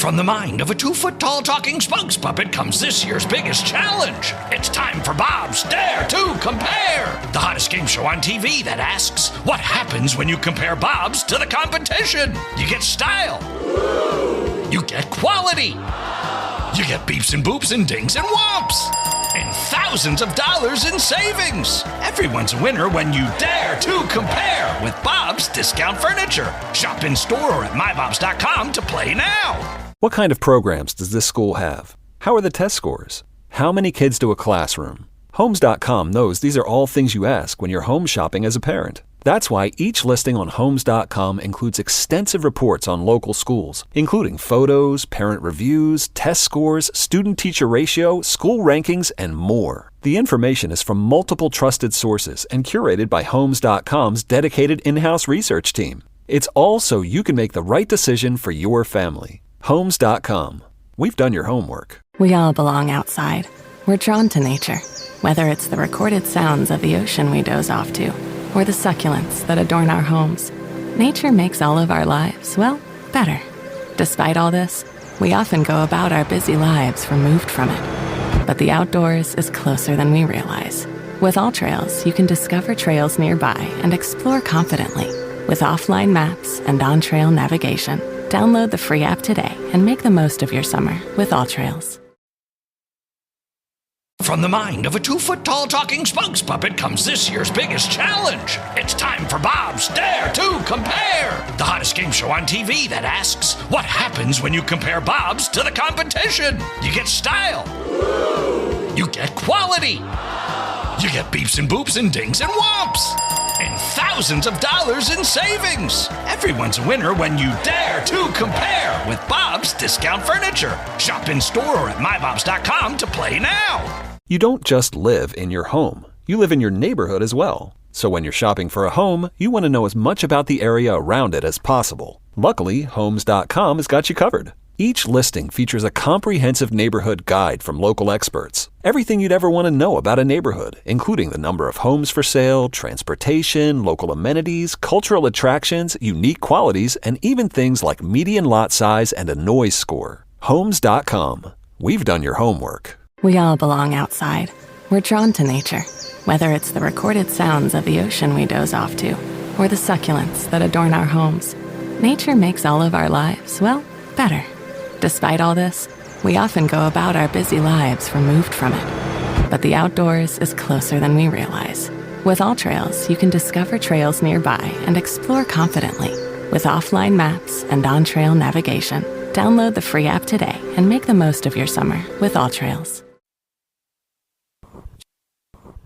From the mind of a 2-foot-tall talking spokes puppet comes this year's biggest challenge. It's time for Bob's Dare to Compare, the hottest game show on TV that asks, what happens when you compare Bobs to the competition? You get style. You get quality. You get beeps and boops and dings and whomps. And thousands of dollars in savings. Everyone's a winner when you dare to compare with Bob's Discount Furniture. Shop in store or at mybobs.com to play now. What kind of programs does this school have? How are the test scores? How many kids do a classroom? Homes.com knows these are all things you ask when you're home shopping as a parent. That's why each listing on Homes.com includes extensive reports on local schools, including photos, parent reviews, test scores, student-teacher ratio, school rankings, and more. The information is from multiple trusted sources and curated by Homes.com's dedicated in-house research team. It's all so you can make the right decision for your family. Homes.com. We've done your homework. We all belong outside. We're drawn to nature, whether it's the recorded sounds of the ocean we doze off to, or the succulents that adorn our homes. Nature makes all of our lives, well, better. Despite all this, we often go about our busy lives removed from it. But the outdoors is closer than we realize. With AllTrails, you can discover trails nearby and explore confidently. With offline maps and on-trail navigation, download the free app today and make the most of your summer with AllTrails. From the mind of a 2-foot-tall talking spokes puppet comes this year's biggest challenge. It's time for Bob's Dare to Compare, the hottest game show on TV that asks, what happens when you compare Bobs to the competition? You get style. You get quality. You get beeps and boops and dings and whomps. And thousands of dollars in savings. Everyone's a winner when you dare to compare with Bob's Discount Furniture. Shop in store or at mybobs.com to play now. You don't just live in your home. You live in your neighborhood as well. So when you're shopping for a home, you want to know as much about the area around it as possible. Luckily, Homes.com has got you covered. Each listing features a comprehensive neighborhood guide from local experts. Everything you'd ever want to know about a neighborhood, including the number of homes for sale, transportation, local amenities, cultural attractions, unique qualities, and even things like median lot size and a noise score. Homes.com. We've done your homework. We all belong outside. We're drawn to nature, whether it's the recorded sounds of the ocean we doze off to, or the succulents that adorn our homes. Nature makes all of our lives, well, better. Despite all this, we often go about our busy lives removed from it. But the outdoors is closer than we realize. With AllTrails, you can discover trails nearby and explore confidently. With offline maps and on-trail navigation, download the free app today and make the most of your summer with AllTrails.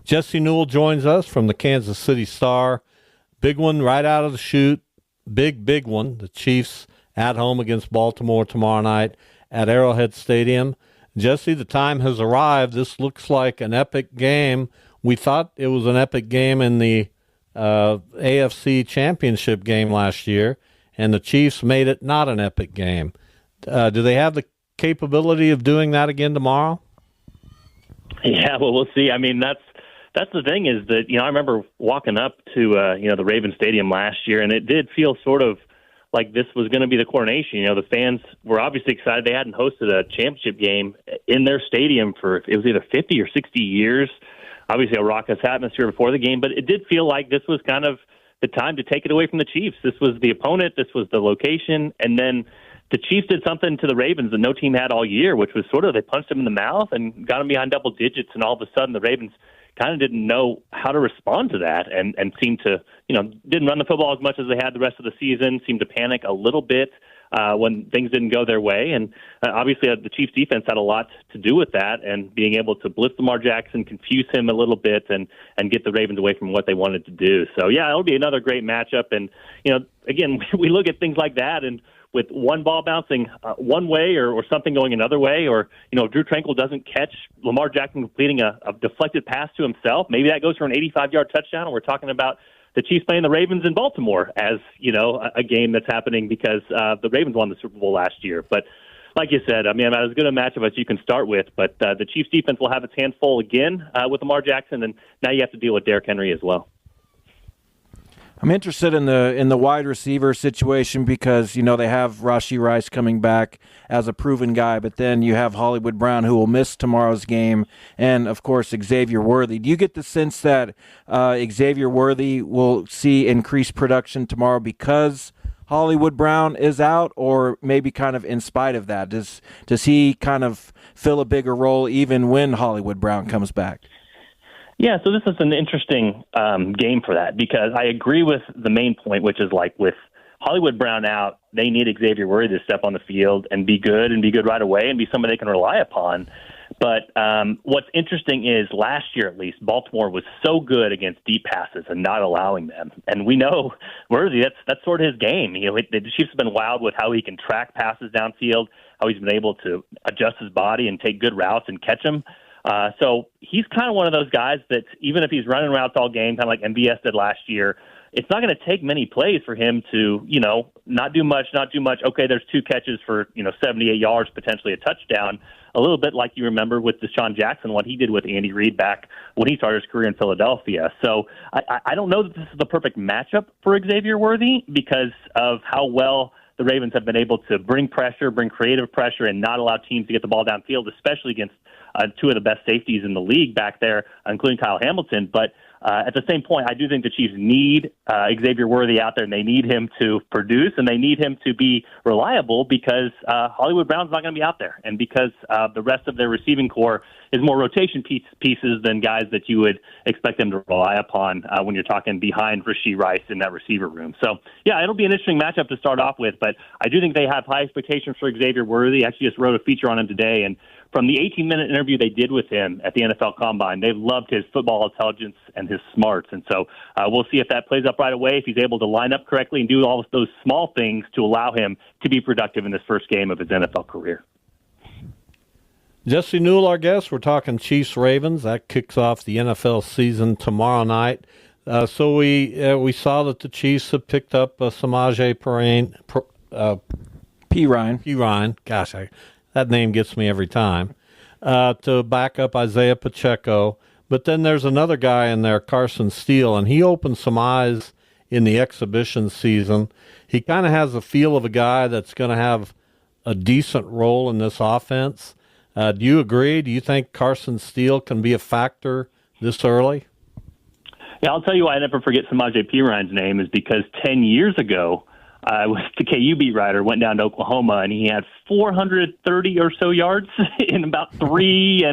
Jesse Newell joins us from the Kansas City Star. Big one right out of the chute. Big one. The Chiefs at home against Baltimore tomorrow night at Arrowhead Stadium. Jesse, the time has arrived. This looks like an epic game. We thought it was an epic game in the AFC Championship game last year, and the Chiefs made it not an epic game. Do they have the capability of doing that again tomorrow? Yeah, well, we'll see. I mean, that's the thing is that, I remember walking up to, the Ravens Stadium last year, and it did feel sort of like this was going to be the coronation. The fans were obviously excited. They hadn't hosted a championship game in their stadium for, it was either 50 or 60 years. Obviously a raucous atmosphere before the game, but it did feel like this was kind of the time to take it away from the Chiefs. This was the opponent. This was the location. And then the Chiefs did something to the Ravens that no team had all year, which was sort of they punched them in the mouth and got them behind double digits. And all of a sudden the Ravens kind of didn't know how to respond to that and seemed to, didn't run the football as much as they had the rest of the season, seemed to panic a little bit when things didn't go their way. And obviously the Chiefs defense had a lot to do with that and being able to blitz Lamar Jackson, confuse him a little bit and get the Ravens away from what they wanted to do. So, yeah, it'll be another great matchup. And, again, we look at things like that and with one ball bouncing one way or something going another way, or, Drew Tranquill doesn't catch Lamar Jackson completing a deflected pass to himself. Maybe that goes for an 85-yard touchdown, and we're talking about the Chiefs playing the Ravens in Baltimore as, a game that's happening because the Ravens won the Super Bowl last year. But like you said, I mean, about as good a matchup as you can start with, but the Chiefs defense will have its hands full again with Lamar Jackson, and now you have to deal with Derrick Henry as well. I'm interested in the wide receiver situation because, they have Rashee Rice coming back as a proven guy, but then you have Hollywood Brown who will miss tomorrow's game, and, of course, Xavier Worthy. Do you get the sense that Xavier Worthy will see increased production tomorrow because Hollywood Brown is out, or maybe kind of in spite of that? Does he kind of fill a bigger role even when Hollywood Brown comes back? Yeah, so this is an interesting game for that because I agree with the main point, which is like with Hollywood Brown out, they need Xavier Worthy to step on the field and be good right away and be somebody they can rely upon. But what's interesting is last year, at least, Baltimore was so good against deep passes and not allowing them. And we know Worthy, that's sort of his game. The Chiefs have been wild with how he can track passes downfield, how he's been able to adjust his body and take good routes and catch them. So he's kind of one of those guys that even if he's running routes all game, kind of like MVS did last year, it's not going to take many plays for him to, not do much. Okay, there's 2 catches for, 78 yards, potentially a touchdown. A little bit like you remember with Deshaun Jackson, what he did with Andy Reid back when he started his career in Philadelphia. So I don't know that this is the perfect matchup for Xavier Worthy because of how well the Ravens have been able to bring creative pressure, and not allow teams to get the ball downfield, especially against 2 of the best safeties in the league back there, including Kyle Hamilton. But at the same point, I do think the Chiefs need Xavier Worthy out there, and they need him to produce, and they need him to be reliable because Hollywood Brown's not going to be out there, and because the rest of their receiving core is more rotation pieces than guys that you would expect them to rely upon when you're talking behind Rashee Rice in that receiver room. So, yeah, it'll be an interesting matchup to start off with, but I do think they have high expectations for Xavier Worthy. I actually just wrote a feature on him today, and from the 18-minute interview they did with him at the NFL Combine, they've loved his football intelligence and his smarts. And so we'll see if that plays up right away, if he's able to line up correctly and do all of those small things to allow him to be productive in this first game of his NFL career. Jesse Newell, our guest. We're talking Chiefs-Ravens. That kicks off the NFL season tomorrow night. So we saw that the Chiefs have picked up Samaje Perine. Gosh, that name gets me every time, to back up Isaiah Pacheco. But then there's another guy in there, Carson Steele, and he opened some eyes in the exhibition season. He kind of has the feel of a guy that's going to have a decent role in this offense. Do you agree? Do you think Carson Steele can be a factor this early? Yeah, I'll tell you why I never forget Samaje Perine's name is because 10 years ago, I was the KU beat writer, went down to Oklahoma, and he had 430 or so yards in about 3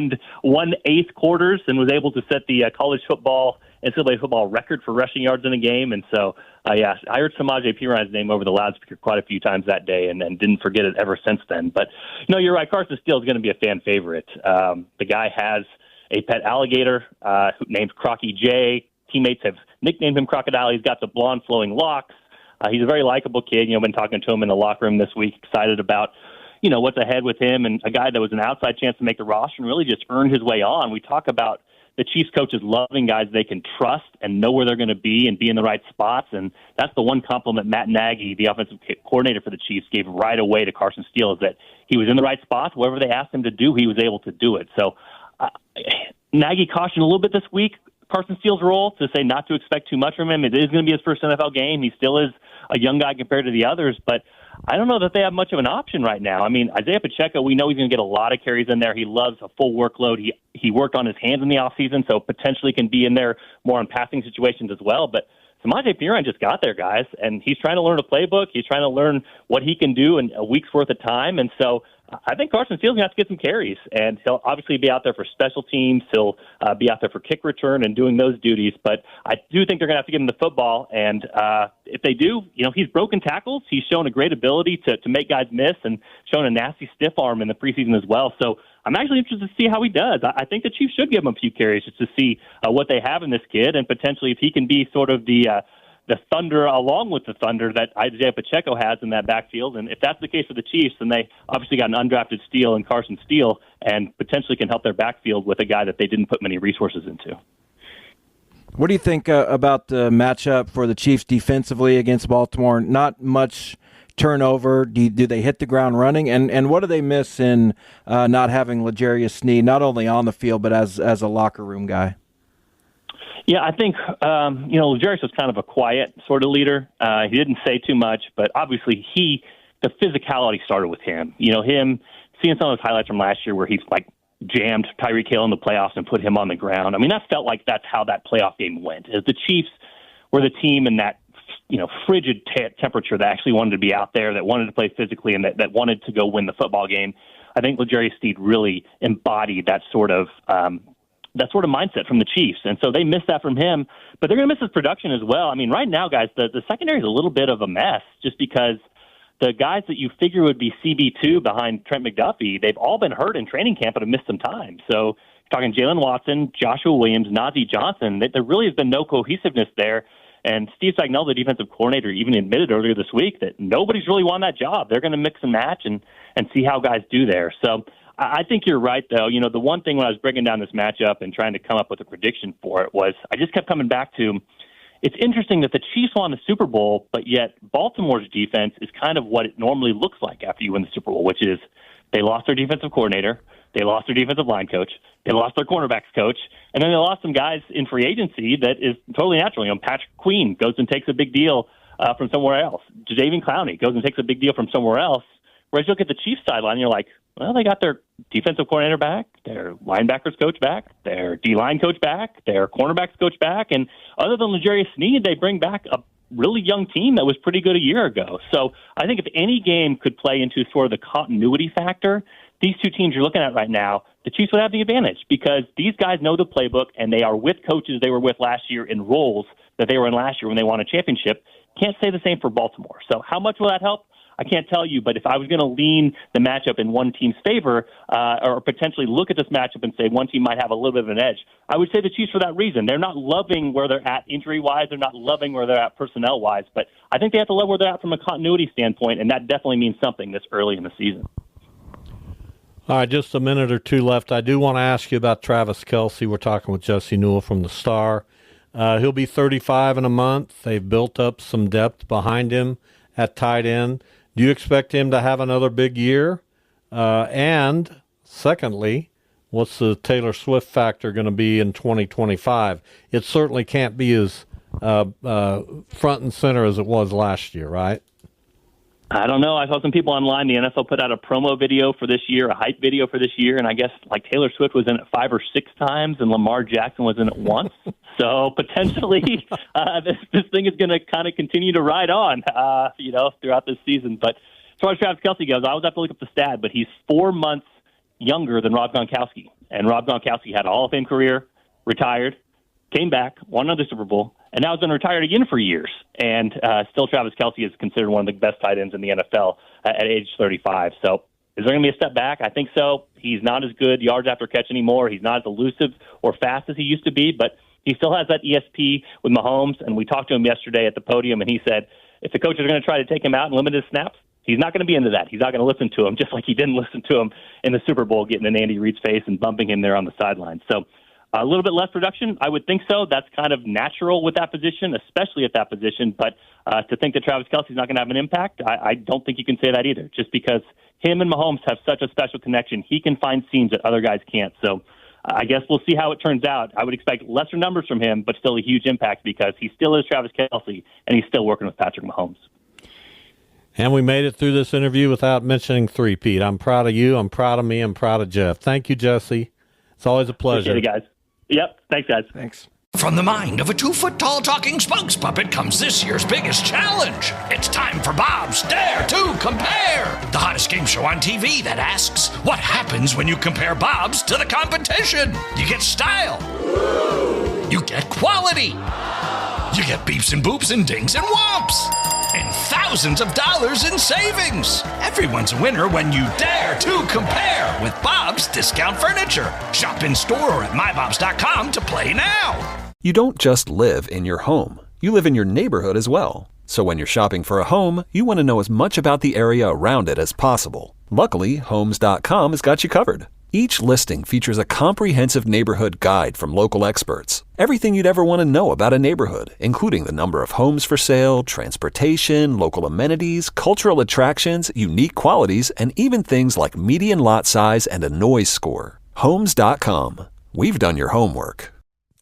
1/8 quarters and was able to set the college football, NCAA football record for rushing yards in a game. And so, I heard Samaje Perine's name over the loudspeaker quite a few times that day and didn't forget it ever since then. But, no, you're right. Carson Steele is going to be a fan favorite. The guy has a pet alligator named Crocky J. Teammates have nicknamed him Crocodile. He's got the blonde flowing locks. He's a very likable kid. Been talking to him in the locker room this week, excited about, what's ahead with him, and a guy that was an outside chance to make the roster and really just earned his way on. We talk about the Chiefs coaches loving guys they can trust and know where they're going to be and be in the right spots, and that's the one compliment Matt Nagy, the offensive coordinator for the Chiefs, gave right away to Carson Steele, is that he was in the right spots. Whatever they asked him to do, he was able to do it. So Nagy cautioned a little bit this week Carson Steele's role, to say not to expect too much from him. It is going to be his first NFL game. He still is a young guy compared to the others, but I don't know that they have much of an option right now. I mean, Isaiah Pacheco, we know he's going to get a lot of carries in there. He loves a full workload. He worked on his hands in the offseason, so potentially can be in there more on passing situations as well. But Samaje Perine just got there, guys, and he's trying to learn a playbook. He's trying to learn what he can do in a week's worth of time. And so I think Carson Steele's going to have to get some carries, and he'll obviously be out there for special teams. He'll be out there for kick return and doing those duties. But I do think they're going to have to give him the football. And if they do, he's broken tackles. He's shown a great ability to make guys miss and shown a nasty stiff arm in the preseason as well. So I'm actually interested to see how he does. I think the Chiefs should give him a few carries just to see what they have in this kid, and potentially if he can be sort of the thunder along with the thunder that Isaiah Pacheco has in that backfield. And if that's the case for the Chiefs, then they obviously got an undrafted Steele and Carson Steele and potentially can help their backfield with a guy that they didn't put many resources into. What do you think about the matchup for the Chiefs defensively against Baltimore? Not much turnover. Do they hit the ground running? And what do they miss in not having L'Jarius Sneed, not only on the field, but as a locker room guy? Yeah, I think, L'Jarius was kind of a quiet sort of leader. He didn't say too much, but obviously the physicality started with him. Him seeing some of those highlights from last year where he's like jammed Tyreek Hill in the playoffs and put him on the ground. I mean, that felt like that's how that playoff game went. As the Chiefs were the team in that, frigid temperature that actually wanted to be out there, that wanted to play physically, and that wanted to go win the football game. I think L'Jarius Sneed really embodied that sort of mindset from the Chiefs. And so they missed that from him, but they're going to miss his production as well. I mean, right now, guys, the secondary is a little bit of a mess just because the guys that you figure would be CB2 behind Trent McDuffie, they've all been hurt in training camp and have missed some time. So you're talking Jalen Watson, Joshua Williams, Najee Johnson. There really has been no cohesiveness there. And Steve Sagnell, the defensive coordinator, even admitted earlier this week that nobody's really won that job. They're going to mix and match and see how guys do there. So I think you're right, though. The one thing when I was breaking down this matchup and trying to come up with a prediction for it was I just kept coming back to it's interesting that the Chiefs won the Super Bowl, but yet Baltimore's defense is kind of what it normally looks like after you win the Super Bowl, which is they lost their defensive coordinator, they lost their defensive line coach, they lost their cornerbacks coach, and then they lost some guys in free agency that is totally natural. Patrick Queen goes and takes a big deal from somewhere else. Jadeveon Clowney goes and takes a big deal from somewhere else. Whereas you look at the Chiefs sideline, you're like, well, they got their defensive coordinator back, their linebackers coach back, their D-line coach back, their cornerbacks coach back, and other than L'Jarius Sneed, they bring back a really young team that was pretty good a year ago. So I think if any game could play into sort of the continuity factor, these two teams you're looking at right now, the Chiefs would have the advantage because these guys know the playbook and they are with coaches they were with last year in roles that they were in last year when they won a championship. Can't say the same for Baltimore. So how much will that help? I can't tell you, but if I was going to lean the matchup in one team's favor or potentially look at this matchup and say one team might have a little bit of an edge, I would say the Chiefs for that reason. They're not loving where they're at injury-wise. They're not loving where they're at personnel-wise, but I think they have to love where they're at from a continuity standpoint, and that definitely means something this early in the season. All right, just a minute or two left. I do want to ask you about Travis Kelce. We're talking with Jesse Newell from the Star. He'll be 35 in a month. They've built up some depth behind him at tight end. Do you expect him to have another big year? And secondly, what's the Taylor Swift factor going to be in 2025? It certainly can't be as front and center as it was last year, right? I don't know. I saw some people online. The NFL put out a promo video for this year, a hype video for this year, and I guess like Taylor Swift was in it 5 or 6 times, and Lamar Jackson was in it once. So potentially, this thing is going to kind of continue to ride on, throughout this season. But as far as Travis Kelce goes, I always have to look up the stat, but he's 4 months younger than Rob Gronkowski, and Rob Gronkowski had a Hall of Fame career, retired, came back, won another Super Bowl, and now has been retired again for years. And still Travis Kelce is considered one of the best tight ends in the NFL at age 35. So is there going to be a step back? I think so. He's not as good yards after catch anymore. He's not as elusive or fast as he used to be, but he still has that ESP with Mahomes. And we talked to him yesterday at the podium, and he said if the coaches are going to try to take him out and limit his snaps, he's not going to be into that. He's not going to listen to him, just like he didn't listen to him in the Super Bowl, getting in Andy Reid's face and bumping him there on the sideline. So a little bit less production, I would think so. That's kind of natural with that position, especially at that position. But to think that Travis Kelce's not going to have an impact, I don't think you can say that either, just because him and Mahomes have such a special connection. He can find seams that other guys can't. So I guess we'll see how it turns out. I would expect lesser numbers from him, but still a huge impact because he still is Travis Kelce, and he's still working with Patrick Mahomes. And we made it through this interview without mentioning three-peat. I'm proud of you. I'm proud of me. I'm proud of Jeff. Thank you, Jesse. It's always a pleasure. Appreciate it, guys. Yep. Thanks, guys. Thanks. From the mind of a 2-foot-tall talking spokes puppet comes this year's biggest challenge. It's time for Bob's Dare to Compare, the hottest game show on TV that asks, what happens when you compare Bob's to the competition? You get style. You get quality. You get beeps and boops and dings and whomps. And thousands of dollars in savings. Everyone's a winner when you dare to compare with Bob's Discount Furniture. Shop in store or at mybobs.com to play now. You don't just live in your home. You live in your neighborhood as well. So when you're shopping for a home, you want to know as much about the area around it as possible. Luckily, Homes.com has got you covered. Each listing features a comprehensive neighborhood guide from local experts. Everything you'd ever want to know about a neighborhood, including the number of homes for sale, transportation, local amenities, cultural attractions, unique qualities, and even things like median lot size and a noise score. Homes.com. We've done your homework.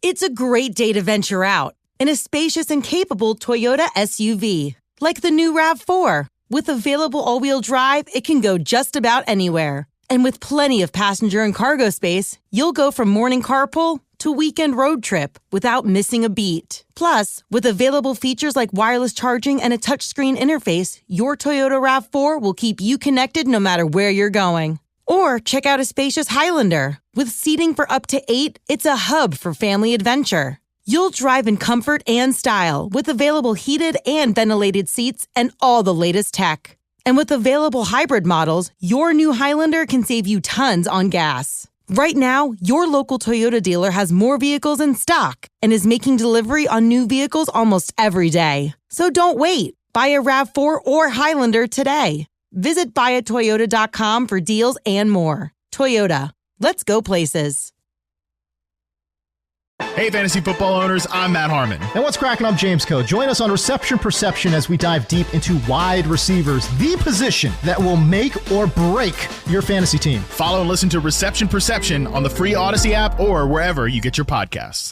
It's a great day to venture out in a spacious and capable Toyota SUV, like the new RAV4. With available all-wheel drive, it can go just about anywhere. And with plenty of passenger and cargo space, you'll go from morning carpool to weekend road trip without missing a beat. Plus, with available features like wireless charging and a touchscreen interface, your Toyota RAV4 will keep you connected no matter where you're going. Or check out a spacious Highlander. With seating for up to 8, it's a hub for family adventure. You'll drive in comfort and style with available heated and ventilated seats and all the latest tech. And with available hybrid models, your new Highlander can save you tons on gas. Right now, your local Toyota dealer has more vehicles in stock and is making delivery on new vehicles almost every day. So don't wait. Buy a RAV4 or Highlander today. Visit buyatoyota.com for deals and more. Toyota, let's go places. Hey, fantasy football owners, I'm Matt Harmon. And what's cracking? I'm James Coe. Join us on Reception Perception as we dive deep into wide receivers, the position that will make or break your fantasy team. Follow and listen to Reception Perception on the free Odyssey app or wherever you get your podcasts.